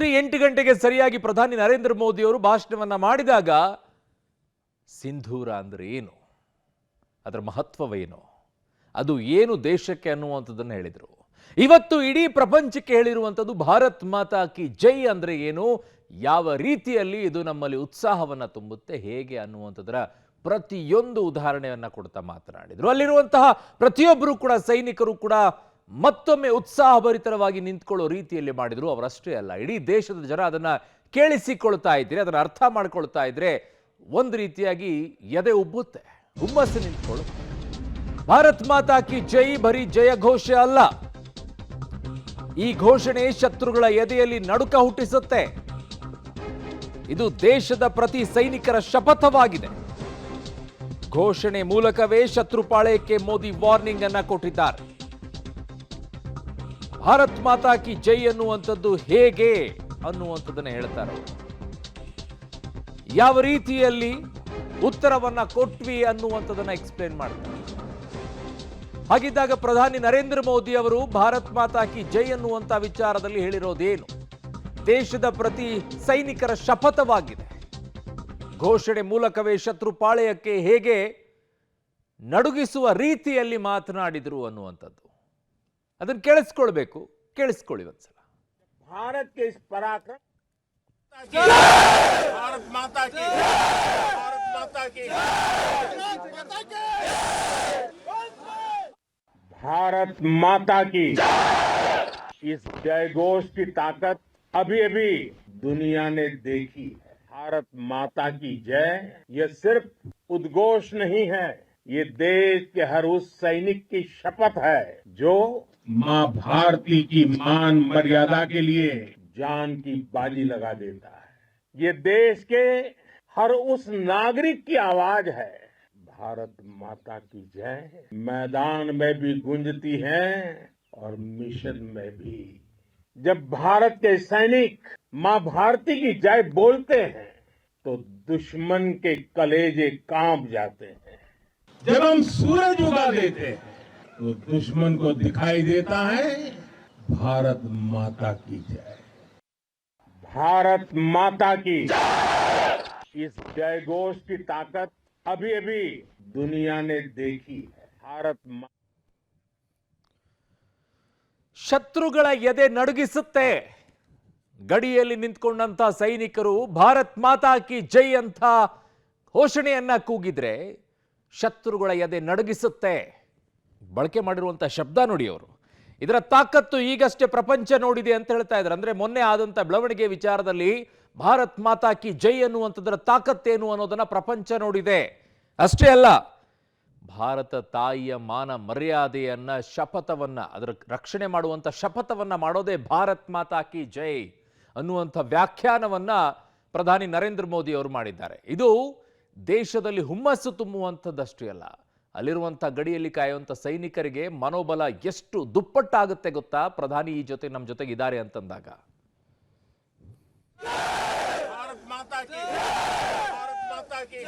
ರಾತ್ರಿ 8 ಗಂಟೆಗೆ ಸರಿಯಾಗಿ ಪ್ರಧಾನಿ ನರೇಂದ್ರ ಮೋದಿ ಅವರು ಭಾಷಣವನ್ನ ಮಾಡಿದಾಗ ಸಿಂಧೂರ ಅಂದ್ರೆ ಏನು, ಅದರ ಮಹತ್ವವೇನು, ಅದು ಏನು ದೇಶಕ್ಕೆ ಅನ್ನುವಂಥದ್ದನ್ನು ಹೇಳಿದರು. ಇವತ್ತು ಇಡೀ ಪ್ರಪಂಚಕ್ಕೆ ಹೇಳಿರುವಂಥದ್ದು ಭಾರತ್ ಮಾತಾ ಕಿ ಜೈ ಅಂದ್ರೆ ಏನು, ಯಾವ ರೀತಿಯಲ್ಲಿ ಇದು ನಮ್ಮಲ್ಲಿ ಉತ್ಸಾಹವನ್ನು ತುಂಬುತ್ತೆ, ಹೇಗೆ ಅನ್ನುವಂಥದ್ದರ ಪ್ರತಿಯೊಂದು ಉದಾಹರಣೆಯನ್ನು ಕೊಡ್ತಾ ಮಾತನಾಡಿದರು. ಅಲ್ಲಿರುವಂತಹ ಪ್ರತಿಯೊಬ್ಬರು ಕೂಡ ಸೈನಿಕರು ಕೂಡ ಮತ್ತೊಮ್ಮೆ ಉತ್ಸಾಹಭರಿತವಾಗಿ ನಿಂತ್ಕೊಳ್ಳೋ ರೀತಿಯಲ್ಲಿ ಮಾಡಿದ್ರು. ಅವರಷ್ಟೇ ಅಲ್ಲ, ಇಡೀ ದೇಶದ ಜನ ಅದನ್ನ ಕೇಳಿಸಿಕೊಳ್ತಾ ಇದ್ರೆ, ಅದನ್ನ ಅರ್ಥ ಮಾಡ್ಕೊಳ್ತಾ ಇದ್ರೆ ಒಂದು ರೀತಿಯಾಗಿ ಎದೆ ಉಬ್ಬುತ್ತೆ, ಹುಮ್ಮಸ್ಸು ನಿಂತ್ಕೊಳ್ಳುತ್ತೆ. ಭಾರತ್ ಮಾತಾ ಕಿ ಜೈ ಬರೀ ಜಯ ಘೋಷ ಅಲ್ಲ, ಈ ಘೋಷಣೆ ಶತ್ರುಗಳ ಎದೆಯಲ್ಲಿ ನಡುಕ ಹುಟ್ಟಿಸುತ್ತೆ. ಇದು ದೇಶದ ಪ್ರತಿ ಸೈನಿಕರ ಶಪಥವಾಗಿದೆ. ಘೋಷಣೆ ಮೂಲಕವೇ ಶತ್ರು ಪಾಳೆಯಕ್ಕೆ ಮೋದಿ ವಾರ್ನಿಂಗ್ ಅನ್ನ ಕೊಟ್ಟಿದ್ದಾರೆ. ಭಾರತ್ ಮಾತಾ ಕಿ ಜೈ ಅನ್ನುವಂಥದ್ದು ಹೇಗೆ ಅನ್ನುವಂಥದ್ದನ್ನ ಹೇಳ್ತಾರೆ. ಯಾವ ರೀತಿಯಲ್ಲಿ ಉತ್ತರವನ್ನ ಕೊಟ್ವಿ ಅನ್ನುವಂಥದ್ದನ್ನ ಎಕ್ಸ್ಪ್ಲೇನ್ ಮಾಡ್ತಾರೆ. ಹಾಗಿದ್ದಾಗ ಪ್ರಧಾನಿ ನರೇಂದ್ರ ಮೋದಿ ಅವರು ಭಾರತ್ ಮಾತಾ ಕಿ ಜೈ ಅನ್ನುವಂಥ ವಿಚಾರದಲ್ಲಿ ಹೇಳಿರೋದೇನು? ದೇಶದ ಪ್ರತಿ ಸೈನಿಕರ ಶಪಥವಾಗಿದೆ. ಘೋಷಣೆ ಮೂಲಕವೇ ಶತ್ರು ಪಾಳೆಯಕ್ಕೆ ಹೇಗೆ ನಡುಗಿಸುವ ರೀತಿಯಲ್ಲಿ ಮಾತನಾಡಿದರು ಅನ್ನುವಂಥದ್ದು ಅದನ್ನು ಕೇಳಿಸ್ಕೊಳ್ಬೇಕು. ಕೇಳಿಸ್ಕೊಳ್ಳಿ ಒಂದ್ಸಲ. भारत के इस पराक्रम, भारत माता की, भारत माता की, भारत माता की इस जयघोष की ताकत अभी अभी दुनिया ने देखी है. भारत माता की जय ये सिर्फ उद्घोष नहीं है, ये देश के हर उस सैनिक की शपथ है जो मां भारती की मान मर्यादा के लिए जान की बाजी लगा देता है. ये देश के हर उस नागरिक की आवाज है. भारत माता की जय मैदान में भी गूंजती है और मिशन में भी. जब भारत के सैनिक मां भारती की जय बोलते हैं तो दुश्मन के कलेजे कांप जाते हैं. जब हम सूरज उगा देते हैं तो दुश्मन को दिखाई देता है भारत माता की जय. भारत माता की इस जयघोष की ताकत अभी अभी दुनिया ने देखी है. भारत ಶತ್ರುಗಳ ಎದೆ ನಡುಗಿಸುತ್ತೆ. ಗಡಿಯಲ್ಲಿ ನಿಂತ್ಕೊಂಡಂತ ಸೈನಿಕರು ಭಾರತ್ ಮಾತಾ ಕಿ ಜೈ ಅಂತ ಘೋಷಣೆಯನ್ನ ಕೂಗಿದ್ರೆ ಶತ್ರುಗಳ ಎದೆ ನಡುಗಿಸುತ್ತೆ. ಬಳಕೆ ಮಾಡಿರುವಂಥ ಶಬ್ದ ನೋಡಿ ಅವರು. ಇದರ ತಾಕತ್ತು ಈಗಷ್ಟೇ ಪ್ರಪಂಚ ನೋಡಿದೆ ಅಂತ ಹೇಳ್ತಾ ಇದ್ದಾರೆ. ಅಂದ್ರೆ ಮೊನ್ನೆ ಆದಂಥ ಬೆಳವಣಿಗೆ ವಿಚಾರದಲ್ಲಿ ಭಾರತ್ ಮಾತಾ ಕಿ ಜೈ ಅನ್ನುವಂಥದ್ರ ತಾಕತ್ತೇನು ಅನ್ನೋದನ್ನ ಪ್ರಪಂಚ ನೋಡಿದೆ. ಅಷ್ಟೇ ಅಲ್ಲ, ಭಾರತ ತಾಯಿಯ ಮಾನ ಮರ್ಯಾದೆಯನ್ನ ಶಪಥವನ್ನ, ಅದರ ರಕ್ಷಣೆ ಮಾಡುವಂಥ ಶಪಥವನ್ನ ಮಾಡೋದೇ ಭಾರತ್ ಮಾತಾ ಕಿ ಜೈ ಅನ್ನುವಂಥ ವ್ಯಾಖ್ಯಾನವನ್ನ ಪ್ರಧಾನಿ ನರೇಂದ್ರ ಮೋದಿ ಅವರು ಮಾಡಿದ್ದಾರೆ. ಇದು ದೇಶದಲ್ಲಿ ಹುಮ್ಮಸ್ಸು ತುಂಬುವಂಥದ್ದಷ್ಟೇ ಅಲ್ಲ, ಅಲ್ಲಿರುವಂಥ ಗಡಿಯಲ್ಲಿ ಕಾಯುವಂಥ ಸೈನಿಕರಿಗೆ ಮನೋಬಲ ಎಷ್ಟು ದುಪ್ಪಟ್ಟಾಗುತ್ತೆ ಗೊತ್ತಾ, ಪ್ರಧಾನಿ ಈ ಜೊತೆ ನಮ್ಮ ಜೊತೆಗೆ ಇದ್ದಾರೆ ಅಂತಂದಾಗ. भारत माता की, भारत माता की.